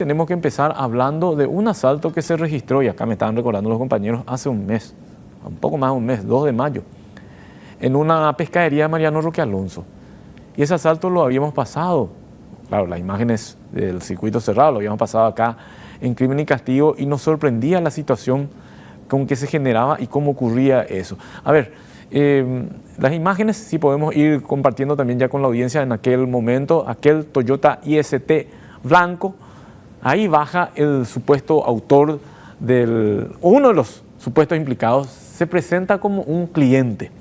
Tenemos que empezar hablando de un asalto que se registró, y acá me estaban recordando los compañeros, hace un mes, un poco más de un mes, 2 de mayo, en una pescadería de Mariano Roque Alonso. Y ese asalto lo habíamos pasado, claro, las imágenes del circuito cerrado, lo habíamos pasado acá en Crimen y Castigo, y nos sorprendía la situación con que se generaba y cómo ocurría eso. A ver, las imágenes sí podemos ir compartiendo también ya con la audiencia en aquel momento, aquel Toyota IST blanco. Ahí baja el supuesto autor uno de los supuestos implicados, se presenta como un cliente,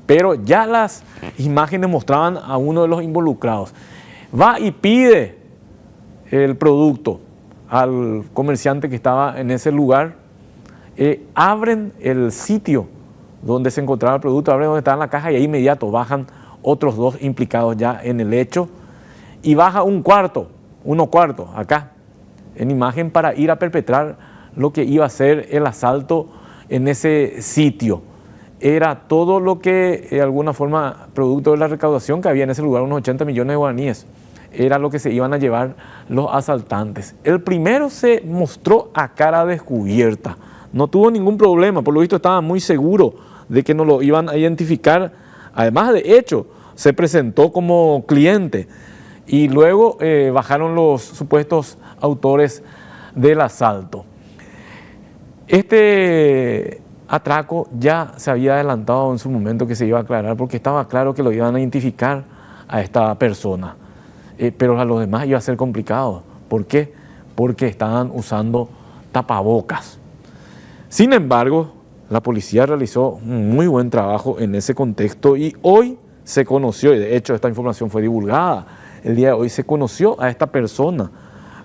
pero ya las imágenes mostraban a uno de los involucrados. Va y pide el producto al comerciante que estaba en ese lugar, abren el sitio donde se encontraba el producto, abren donde estaba en la caja y ahí inmediato bajan otros 2 implicados ya en el hecho y baja uno cuarto acá en imagen para ir a perpetrar lo que iba a ser el asalto en ese sitio. Era todo lo que, de alguna forma, producto de la recaudación que había en ese lugar, unos 80 millones de guaraníes, era lo que se iban a llevar los asaltantes. El primero se mostró a cara descubierta, no tuvo ningún problema, por lo visto estaba muy seguro de que no lo iban a identificar. Además, de hecho, se presentó como cliente y luego bajaron los supuestos autores del asalto. Este atraco ya se había adelantado en su momento que se iba a aclarar porque estaba claro que lo iban a identificar a esta persona, pero a los demás iba a ser complicado. ¿Por qué? Porque estaban usando tapabocas. Sin embargo, la policía realizó un muy buen trabajo en ese contexto y hoy se conoció, y de hecho esta información fue divulgada el día de hoy, se conoció a esta persona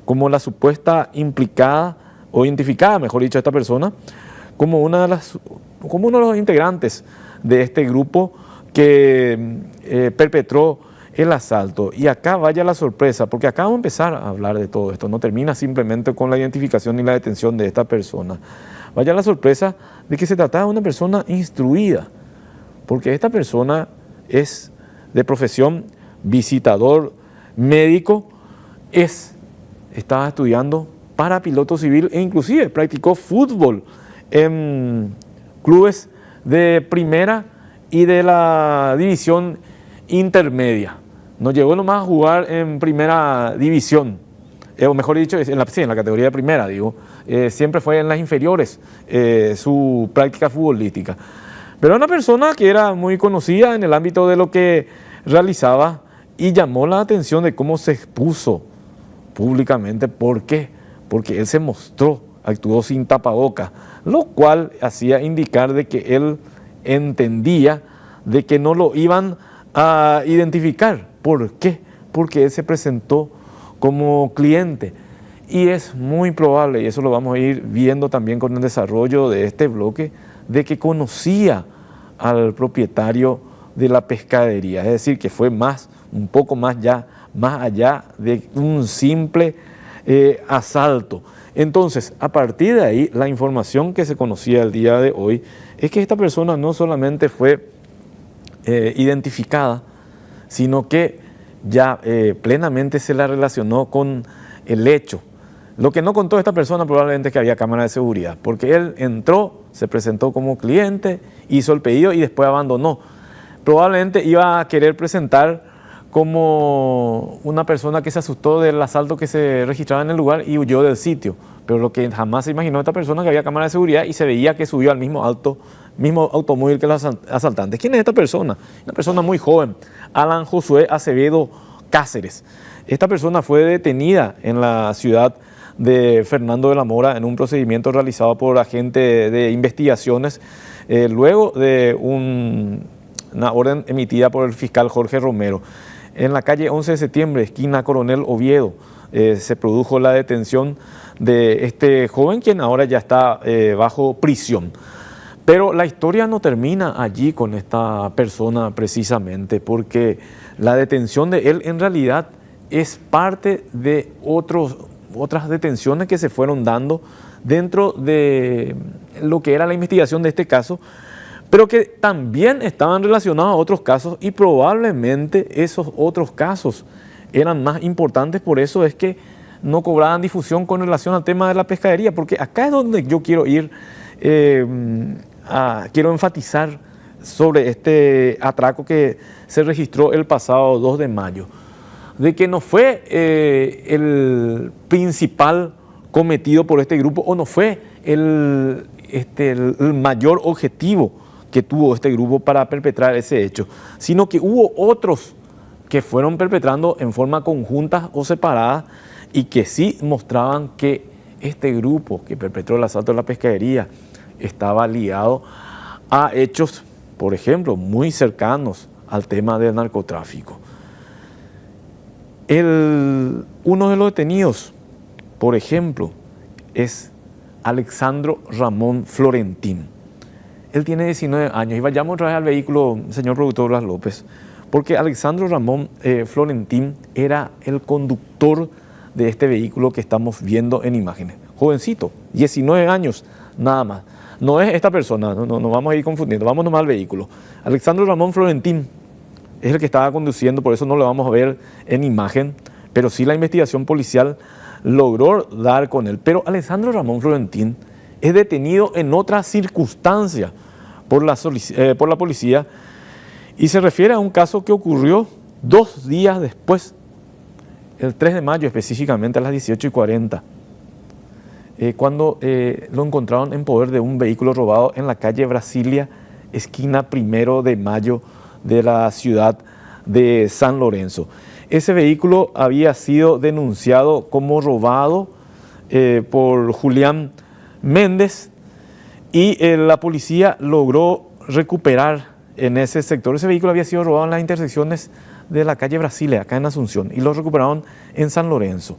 como la supuesta implicada, o identificada, mejor dicho, a esta persona, como uno de los integrantes de este grupo que perpetró el asalto. Y acá vaya la sorpresa, porque acá vamos a empezar a hablar de todo esto, no termina simplemente con la identificación y la detención de esta persona. Vaya la sorpresa de que se trataba de una persona instruida, porque esta persona es de profesión visitador médico, estaba estudiando para piloto civil e inclusive practicó fútbol en clubes de primera y de la división intermedia. No llegó nomás a jugar en primera división, o mejor dicho, en la categoría de primera, digo. Siempre fue en las inferiores su práctica futbolística. Pero una persona que era muy conocida en el ámbito de lo que realizaba y llamó la atención de cómo se expuso públicamente. ¿Por qué? Porque él se mostró, actuó sin tapabocas, lo cual hacía indicar de que él entendía de que no lo iban a identificar. ¿Por qué? Porque él se presentó como cliente y es muy probable, y eso lo vamos a ir viendo también con el desarrollo de este bloque, de que conocía al propietario de la pescadería, es decir, que fue un poco más allá de un simple asalto. Entonces, a partir de ahí, la información que se conocía el día de hoy es que esta persona no solamente fue identificada, sino que ya plenamente se la relacionó con el hecho. Lo que no contó esta persona probablemente es que había cámara de seguridad, porque él entró, se presentó como cliente, hizo el pedido y después abandonó. Probablemente iba a querer presentar como una persona que se asustó del asalto que se registraba en el lugar y huyó del sitio. Pero lo que jamás se imaginó esta persona es que había cámara de seguridad y se veía que subió al mismo automóvil que los asaltantes. ¿Quién es esta persona? Una persona muy joven, Alan Josué Acevedo Cáceres. Esta persona fue detenida en la ciudad de Fernando de la Mora en un procedimiento realizado por agentes de investigaciones luego de una orden emitida por el fiscal Jorge Romero. En la calle 11 de septiembre, esquina Coronel Oviedo, se produjo la detención de este joven, quien ahora ya está bajo prisión. Pero la historia no termina allí con esta persona precisamente, porque la detención de él en realidad es parte de otras detenciones que se fueron dando dentro de lo que era la investigación de este caso, pero que también estaban relacionados a otros casos y probablemente esos otros casos eran más importantes. Por eso es que no cobraban difusión con relación al tema de la pescadería, porque acá es donde yo quiero ir, quiero enfatizar sobre este atraco que se registró el pasado 2 de mayo, de que no fue el principal cometido por este grupo o no fue el mayor objetivo que tuvo este grupo para perpetrar ese hecho, sino que hubo otros que fueron perpetrando en forma conjunta o separada y que sí mostraban que este grupo que perpetró el asalto a la pescadería estaba ligado a hechos, por ejemplo, muy cercanos al tema del narcotráfico. Uno de los detenidos, por ejemplo, es Alexandro Ramón Florentín. Él tiene 19 años y vayamos otra vez al vehículo, señor productor Blas López, porque Alexandro Ramón Florentín era el conductor de este vehículo que estamos viendo en imágenes. Jovencito, 19 años, nada más. No es esta persona, no vamos a ir confundiendo, vamos nomás al vehículo. Alexandro Ramón Florentín es el que estaba conduciendo, por eso no lo vamos a ver en imagen, pero sí la investigación policial logró dar con él. Pero Alexandro Ramón Florentín es detenido en otra circunstancia por la policía y se refiere a un caso que ocurrió 2 días después, el 3 de mayo específicamente a las 18:40, cuando lo encontraron en poder de un vehículo robado en la calle Brasilia, esquina 1 de Mayo de la ciudad de San Lorenzo. Ese vehículo había sido denunciado como robado por Julián Méndez y la policía logró recuperar en ese sector. Ese vehículo había sido robado en las intersecciones de la calle Brasilia, acá en Asunción, y lo recuperaron en San Lorenzo.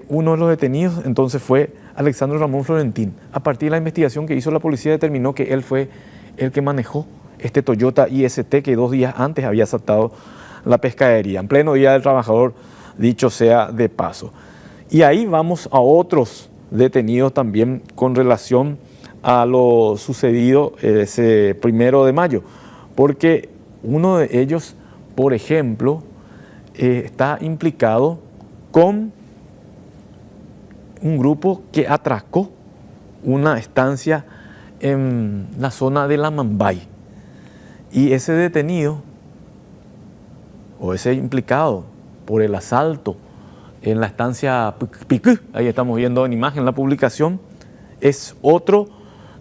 Uno de los detenidos entonces fue Alexandro Ramón Florentín. A partir de la investigación que hizo la policía determinó que él fue el que manejó este Toyota IST que 2 días antes había asaltado la pescadería, en pleno Día del Trabajador, dicho sea de paso. Y ahí vamos a otros detenidos también con relación a lo sucedido ese 1 de mayo, porque uno de ellos, por ejemplo, está implicado con un grupo que atracó una estancia en la zona de La Mambay. Y ese detenido, o ese implicado por el asalto en la estancia Picú, ahí estamos viendo en imagen la publicación, es otro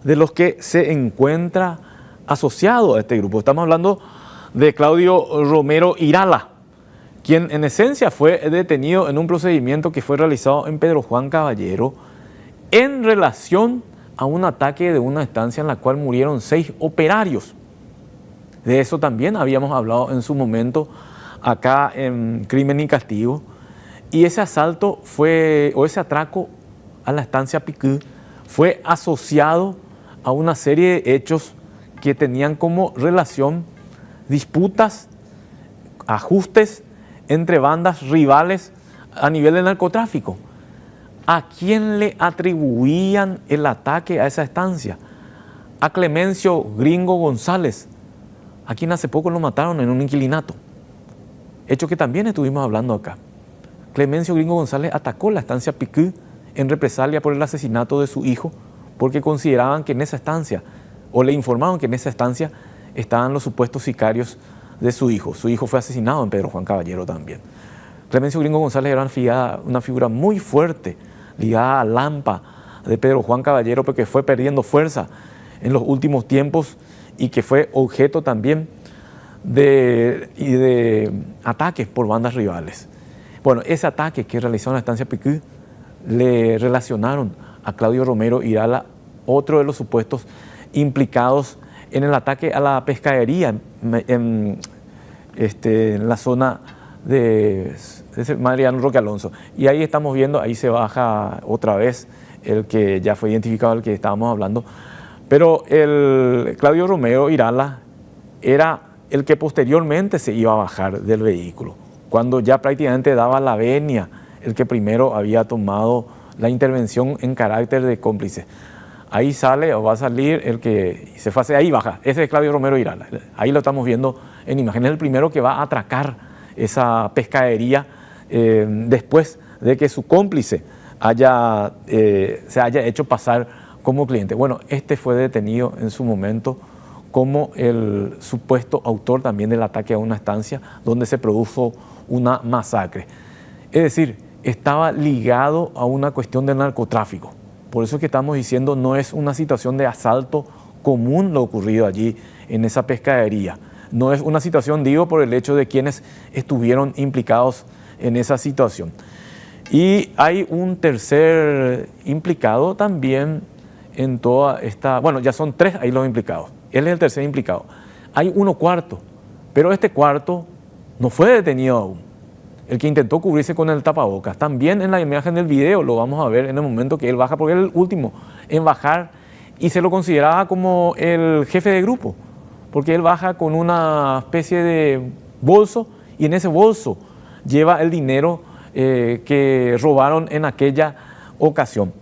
de los que se encuentra asociado a este grupo. Estamos hablando de Claudio Romero Irala, quien en esencia fue detenido en un procedimiento que fue realizado en Pedro Juan Caballero en relación a un ataque de una estancia en la cual murieron 6 operarios. De eso también habíamos hablado en su momento acá en Crimen y Castigo. Y ese asalto ese atraco a la estancia Picú fue asociado a una serie de hechos que tenían como relación disputas, ajustes entre bandas rivales a nivel de narcotráfico. ¿A quién le atribuían el ataque a esa estancia? A Clemencio Gringo González, a quien hace poco lo mataron en un inquilinato. Hecho que también estuvimos hablando acá. Clemencio Gringo González atacó la estancia Picú en represalia por el asesinato de su hijo, porque consideraban que en esa estancia, o le informaban que en esa estancia estaban los supuestos sicarios de su hijo. Su hijo fue asesinado en Pedro Juan Caballero también. Clemencio Gringo González era una figura muy fuerte, ligada al AMPA de Pedro Juan Caballero, porque fue perdiendo fuerza en los últimos tiempos y que fue objeto también de ataques por bandas rivales. Bueno, ese ataque que realizó en la estancia Picú le relacionaron a Claudio Romero Irala, otro de los supuestos implicados en el ataque a la pescadería en la zona de Mariano Roque Alonso. Y ahí estamos viendo, ahí se baja otra vez el que ya fue identificado, el que estábamos hablando. Pero el Claudio Romero Irala era el que posteriormente se iba a bajar del vehículo, cuando ya prácticamente daba la venia, el que primero había tomado la intervención en carácter de cómplice. Ahí sale o va a salir el que se fue, ahí baja, ese es Claudio Romero Irala. Ahí lo estamos viendo en imágenes, el primero que va a atracar esa pescadería después de que su cómplice se haya hecho pasar como cliente. Bueno, este fue detenido en su momento como el supuesto autor también del ataque a una estancia donde se produjo una masacre. Es decir, estaba ligado a una cuestión de narcotráfico. Por eso es que estamos diciendo no es una situación de asalto común lo ocurrido allí en esa pescadería. No es una situación, digo, por el hecho de quienes estuvieron implicados en esa situación. Y hay un tercer implicado también en toda esta... Bueno, ya son 3 ahí los implicados. Él es el tercer implicado. Hay uno cuarto, pero este cuarto no fue detenido aún. El que intentó cubrirse con el tapabocas. También en la imagen del video lo vamos a ver en el momento que él baja, porque él es el último en bajar y se lo consideraba como el jefe de grupo, porque él baja con una especie de bolso y en ese bolso lleva el dinero que robaron en aquella ocasión.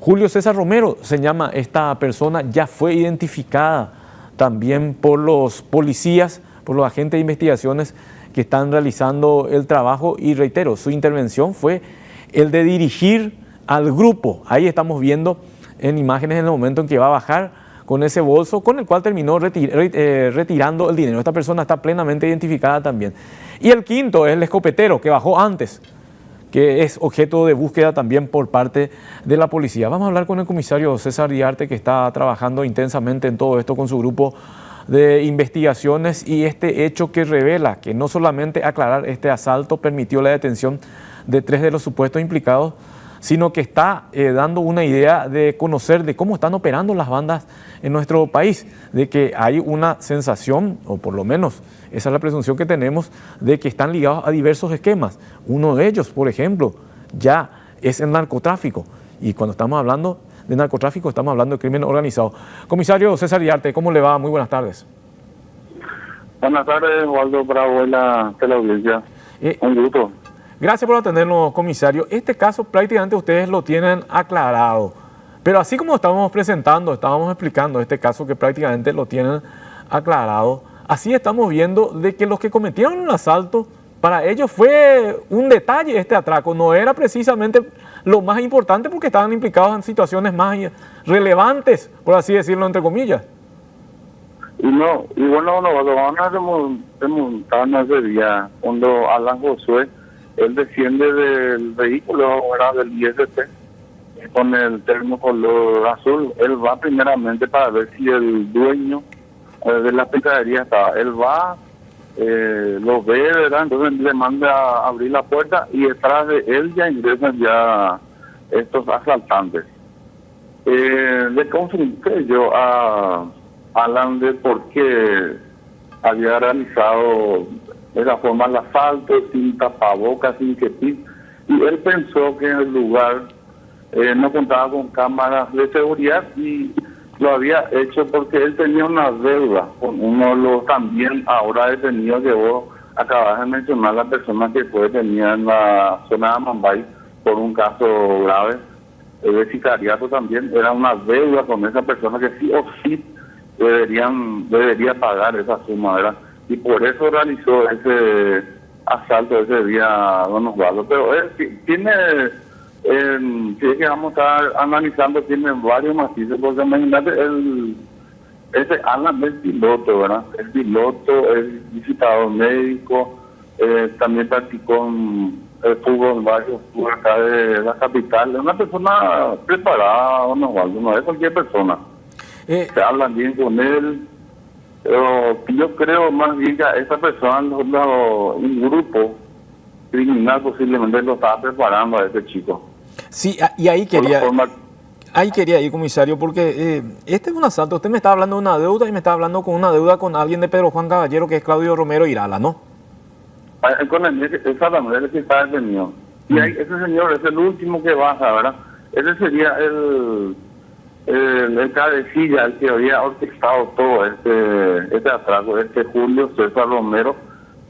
Julio César Romero se llama esta persona, ya fue identificada también por los policías, por los agentes de investigaciones que están realizando el trabajo y reitero, su intervención fue el de dirigir al grupo. Ahí estamos viendo en imágenes en el momento en que va a bajar con ese bolso con el cual terminó retirando el dinero. Esta persona está plenamente identificada también. Y el quinto es el escopetero que bajó antes, que es objeto de búsqueda también por parte de la policía. Vamos a hablar con el comisario César Diarte, que está trabajando intensamente en todo esto con su grupo de investigaciones y este hecho que revela que no solamente aclarar este asalto permitió la detención de 3 de los supuestos implicados, sino que está dando una idea de conocer de cómo están operando las bandas en nuestro país, de que hay una sensación, o por lo menos esa es la presunción que tenemos, de que están ligados a diversos esquemas. Uno de ellos, por ejemplo, ya es el narcotráfico, y cuando estamos hablando de narcotráfico estamos hablando de crimen organizado. Comisario César Diarte, ¿cómo le va? Muy buenas tardes. Buenas tardes, Waldo Bravo de la teleaudiencia. Un gusto. Gracias por atendernos, comisario. Este caso prácticamente ustedes lo tienen aclarado, pero así como estábamos explicando este caso que prácticamente lo tienen aclarado, así estamos viendo de que los que cometieron el asalto, para ellos fue un detalle este atraco, no era precisamente lo más importante porque estaban implicados en situaciones más relevantes, por así decirlo, entre comillas. Y bueno, van a remontarnos ese día, cuando Alan Josué, él desciende del vehículo, era del ISP, con el termo color azul. Él va primeramente para ver si el dueño de la pescadería está. Él va, lo ve, ¿verdad? Entonces le manda a abrir la puerta y detrás de él ya ingresan ya estos asaltantes. Le consulté yo a Alan de por qué había realizado de esa forma el asalto, sin tapabocas, sin kepis, y él pensó que en el lugar no contaba con cámaras de seguridad y lo había hecho porque él tenía una deuda con uno de los también ahora detenidos que vos acabas de mencionar, la persona que fue detenida en la zona de Amambay por un caso grave de sicariato también. Era una deuda con esa persona que sí o sí debería pagar esa suma, ¿verdad? Y por eso realizó ese asalto ese día, don Osvaldo. Pero él tiene, si es que vamos a estar analizando, tiene varios matices, porque imagínate, ese Alan es piloto, ¿verdad? Es piloto, es visitador médico, también practicó el fútbol en varios clubes acá de la capital. Es una persona preparada, don Osvaldo, no es cualquier persona. Se hablan bien con él. Pero yo creo más bien que a esa persona, un grupo criminal posiblemente lo estaba preparando a ese chico. Sí, y ahí quería ir, comisario, porque este es un asalto. Usted me está hablando de una deuda y me está hablando con una deuda con alguien de Pedro Juan Caballero, que es Claudio Romero Irala, ¿no? Con el que está detenido. Y ese señor es el último que baja, ¿verdad? Ese sería el cabecilla, el que había orquestado todo este atraco, Julio César Romero,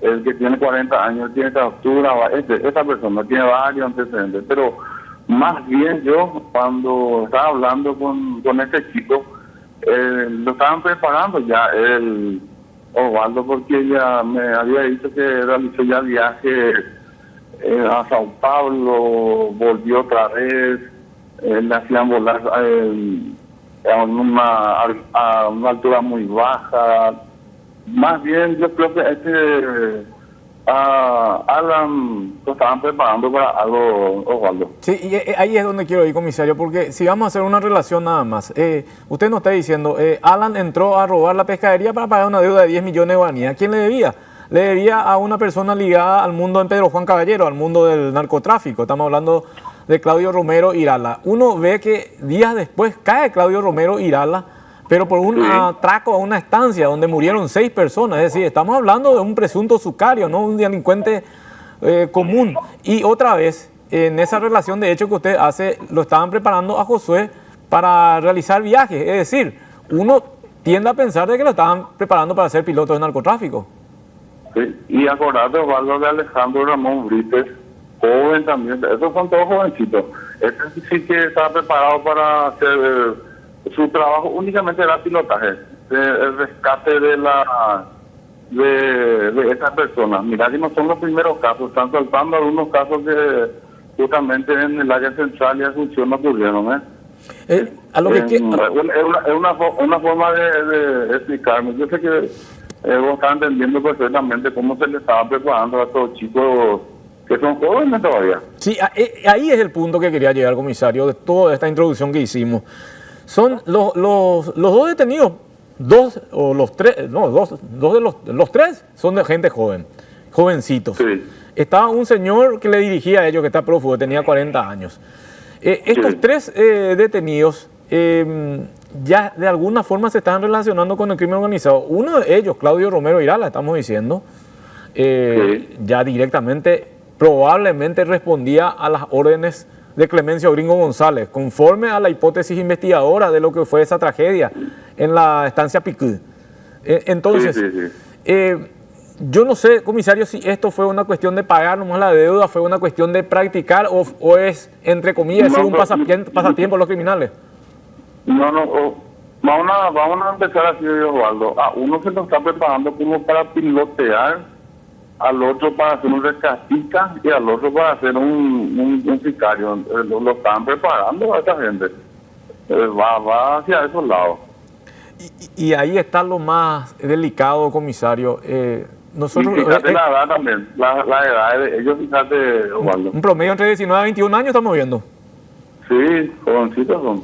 el que tiene 40 años, tiene captura, esta persona tiene varios antecedentes, pero más bien yo cuando estaba hablando con este chico, lo estaban preparando ya el Osvaldo, porque ya me había dicho que realizó ya viajes a Sao Paulo, volvió otra vez, le hacían volar a una altura muy baja. Más bien yo creo que Alan lo estaban preparando para algo, Osvaldo. Sí, y ahí es donde quiero ir, comisario, porque si vamos a hacer una relación nada más, usted nos está diciendo, Alan entró a robar la pescadería para pagar una deuda de 10 millones de guaraníes. ¿A quién le debía? Le debía a una persona ligada al mundo de Pedro Juan Caballero, al mundo del narcotráfico. Estamos hablando de Claudio Romero Irala. Uno ve que días después cae Claudio Romero Irala, pero por un atraco a una estancia donde murieron 6 personas. Es decir, estamos hablando de un presunto sicario, no un delincuente común. Y otra vez, en esa relación de hecho que usted hace, lo estaban preparando a Josué para realizar viajes. Es decir, uno tiende a pensar de que lo estaban preparando para ser piloto de narcotráfico. Sí, y acordate, Osvaldo, de Alejandro Ramón Brites, joven también, esos son todos jovencitos. Este sí que estaba preparado para hacer su trabajo, únicamente era pilotaje, el rescate de esas personas. Mirá que no son los primeros casos, están saltando algunos casos que justamente en el área central y Asunción ocurrieron. A lo que es una forma de explicarme. Yo sé que vos estás entendiendo perfectamente cómo se le estaba preparando a estos chicos que son jóvenes todavía. Sí, ahí es el punto que quería llegar, comisario, de toda esta introducción que hicimos. Son los dos detenidos, dos de los tres son de gente joven, jovencitos. Sí. Estaba un señor que le dirigía a ellos, que está prófugo, tenía 40 años. Estos tres detenidos ya de alguna forma se están relacionando con el crimen organizado. Uno de ellos, Claudio Romero Irala, estamos diciendo, ya directamente probablemente respondía a las órdenes de Clemencio Gringo González, conforme a la hipótesis investigadora de lo que fue esa tragedia en la estancia Picú. Entonces, yo no sé, comisario, si esto fue una cuestión de pagar nomás la deuda, fue una cuestión de practicar o es, entre comillas, un pasatiempo de los criminales. Vamos a empezar así, Osvaldo. A uno se lo está preparando como para pilotear, al otro para hacer un rescatista y al otro para hacer un sicario. Lo están preparando a esta gente. Va hacia esos lados. Y ahí está lo más delicado, comisario. Nosotros, y fíjate la edad también, la edad de ellos, fíjate, Osvaldo. Un promedio entre 19 a 21 años estamos viendo. Sí, jovencitos son.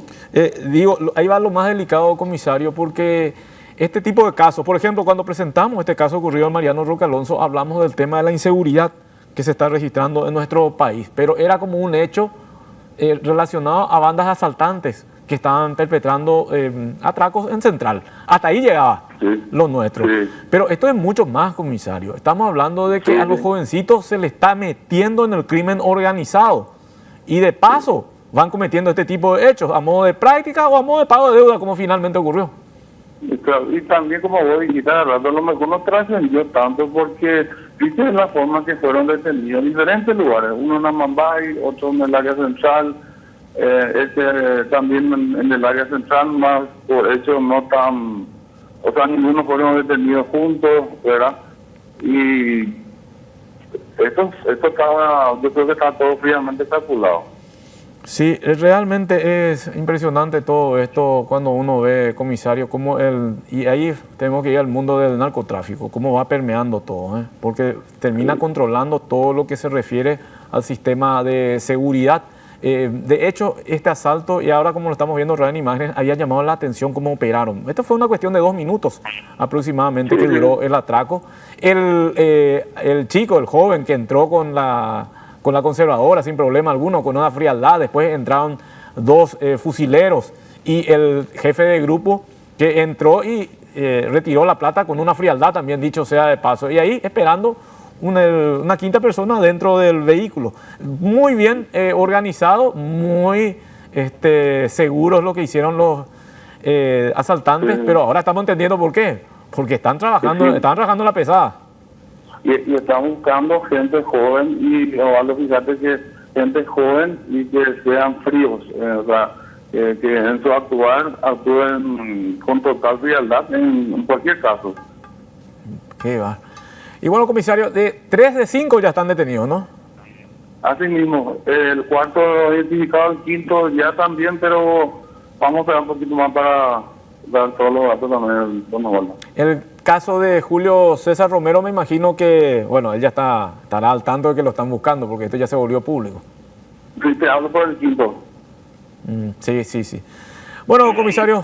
Ahí va lo más delicado, comisario, porque este tipo de casos, por ejemplo, cuando presentamos este caso ocurrido en Mariano Roque Alonso, hablamos del tema de la inseguridad que se está registrando en nuestro país, pero era como un hecho relacionado a bandas asaltantes que estaban perpetrando atracos en Central. Hasta ahí llegaba lo nuestro. Sí. Pero esto es mucho más, comisario. Estamos hablando de que a los jovencitos se les está metiendo en el crimen organizado y de paso van cometiendo este tipo de hechos a modo de práctica o a modo de pago de deuda, como finalmente ocurrió. Y también, como vos dijiste, a lo mejor no trascendió tanto porque viste la forma que fueron detenidos en diferentes lugares, uno en Amambay, otro en el área central, también en el área central, más por hecho no tan, o sea, ninguno fueron detenidos juntos, ¿verdad? Y esto estaba, yo creo que está todo fríamente calculado. Sí, realmente es impresionante todo esto cuando uno ve, comisario, cómo y ahí tenemos que ir al mundo del narcotráfico, cómo va permeando todo, porque termina controlando todo lo que se refiere al sistema de seguridad. De hecho, este asalto, y ahora como lo estamos viendo en imágenes, había llamado la atención cómo operaron. Esto fue una cuestión de 2 minutos aproximadamente que duró el atraco. El chico, el joven que entró con la conservadora sin problema alguno, con una frialdad, después entraron 2 fusileros y el jefe de grupo que entró y retiró la plata con una frialdad también, dicho sea de paso, y ahí esperando una quinta persona dentro del vehículo. Muy bien organizado, muy seguros lo que hicieron los asaltantes, pero ahora estamos entendiendo por qué, porque están trabajando la pesada. Y están buscando gente joven y fíjate que gente joven y que sean fríos, o sea, que en su actuar actúen con total frialdad en cualquier caso. Qué va. Y bueno, comisario, 3 de 5 ya están detenidos, ¿no? Así mismo, el cuarto identificado, el quinto ya también, pero vamos a esperar un poquito más para dar todos los datos también, don Osvaldo. El caso de Julio César Romero, me imagino que, bueno, él ya estará al tanto de que lo están buscando, porque esto ya se volvió público. Sí, te hablo por el quinto. Sí. Bueno, comisario,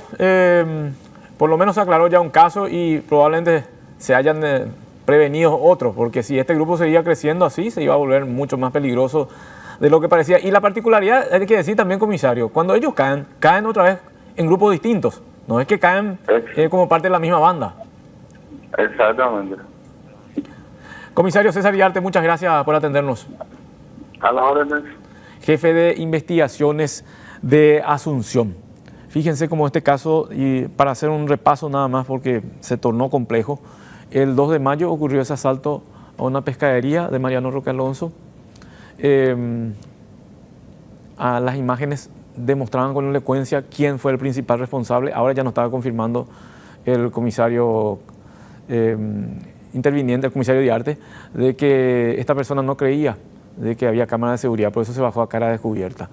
por lo menos se aclaró ya un caso y probablemente se hayan prevenido otros, porque si este grupo seguía creciendo así, se iba a volver mucho más peligroso de lo que parecía. Y la particularidad, hay que decir también, comisario, cuando ellos caen otra vez en grupos distintos, no es que caen como parte de la misma banda. Exactamente. Comisario César Iriarte, muchas gracias por atendernos. A las órdenes. Jefe de investigaciones de Asunción. Fíjense cómo este caso, y para hacer un repaso nada más porque se tornó complejo, el 2 de mayo ocurrió ese asalto a una pescadería de Mariano Roque Alonso. A las imágenes demostraban con elocuencia quién fue el principal responsable. Ahora ya nos estaba confirmando el comisario interviniente, el comisario Iriarte, de que esta persona no creía de que había cámara de seguridad, por eso se bajó a cara descubierta.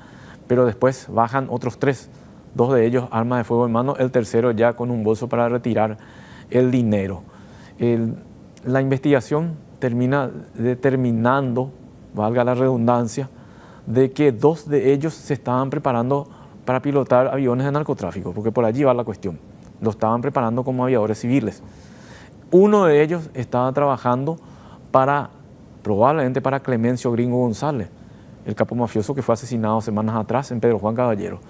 Pero después bajan otros 3, 2 de ellos armas de fuego en mano, el tercero ya con un bolso para retirar el dinero. La investigación termina determinando, valga la redundancia, de que 2 de ellos se estaban preparando para pilotar aviones de narcotráfico, porque por allí va la cuestión. Lo estaban preparando como aviadores civiles. Uno de ellos estaba trabajando probablemente para Clemencio Gringo González, el capo mafioso que fue asesinado semanas atrás en Pedro Juan Caballero.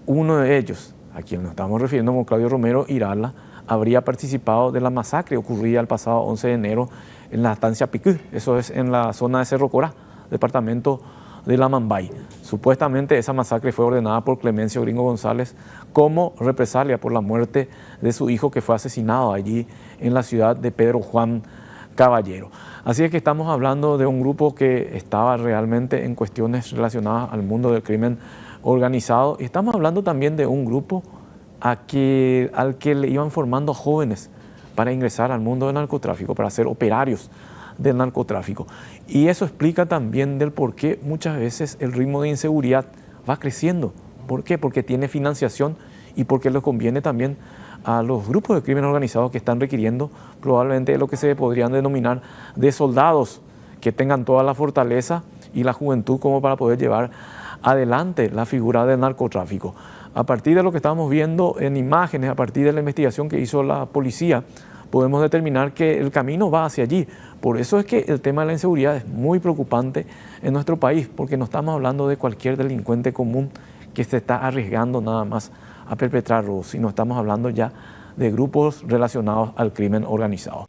Uno de ellos, a quien nos estamos refiriendo como Claudio Romero Irala, habría participado de la masacre ocurrida el pasado 11 de enero en la estancia Picú, eso es en la zona de Cerro Corá, departamento de La Mambay. Supuestamente esa masacre fue ordenada por Clemencio Gringo González como represalia por la muerte de su hijo que fue asesinado allí en la ciudad de Pedro Juan Caballero. Así es que estamos hablando de un grupo que estaba realmente en cuestiones relacionadas al mundo del crimen organizado, y estamos hablando también de un grupo al que le iban formando jóvenes para ingresar al mundo del narcotráfico, para ser operarios del narcotráfico. Y eso explica también del por qué muchas veces el ritmo de inseguridad va creciendo. ¿Por qué? Porque tiene financiación y porque les conviene también a los grupos de crimen organizado que están requiriendo probablemente lo que se podrían denominar de soldados que tengan toda la fortaleza y la juventud como para poder llevar adelante la figura del narcotráfico. A partir de lo que estamos viendo en imágenes, a partir de la investigación que hizo la policía, podemos determinar que el camino va hacia allí. Por eso es que el tema de la inseguridad es muy preocupante en nuestro país, porque no estamos hablando de cualquier delincuente común que se está arriesgando nada más a perpetrar robos, sino estamos hablando ya de grupos relacionados al crimen organizado.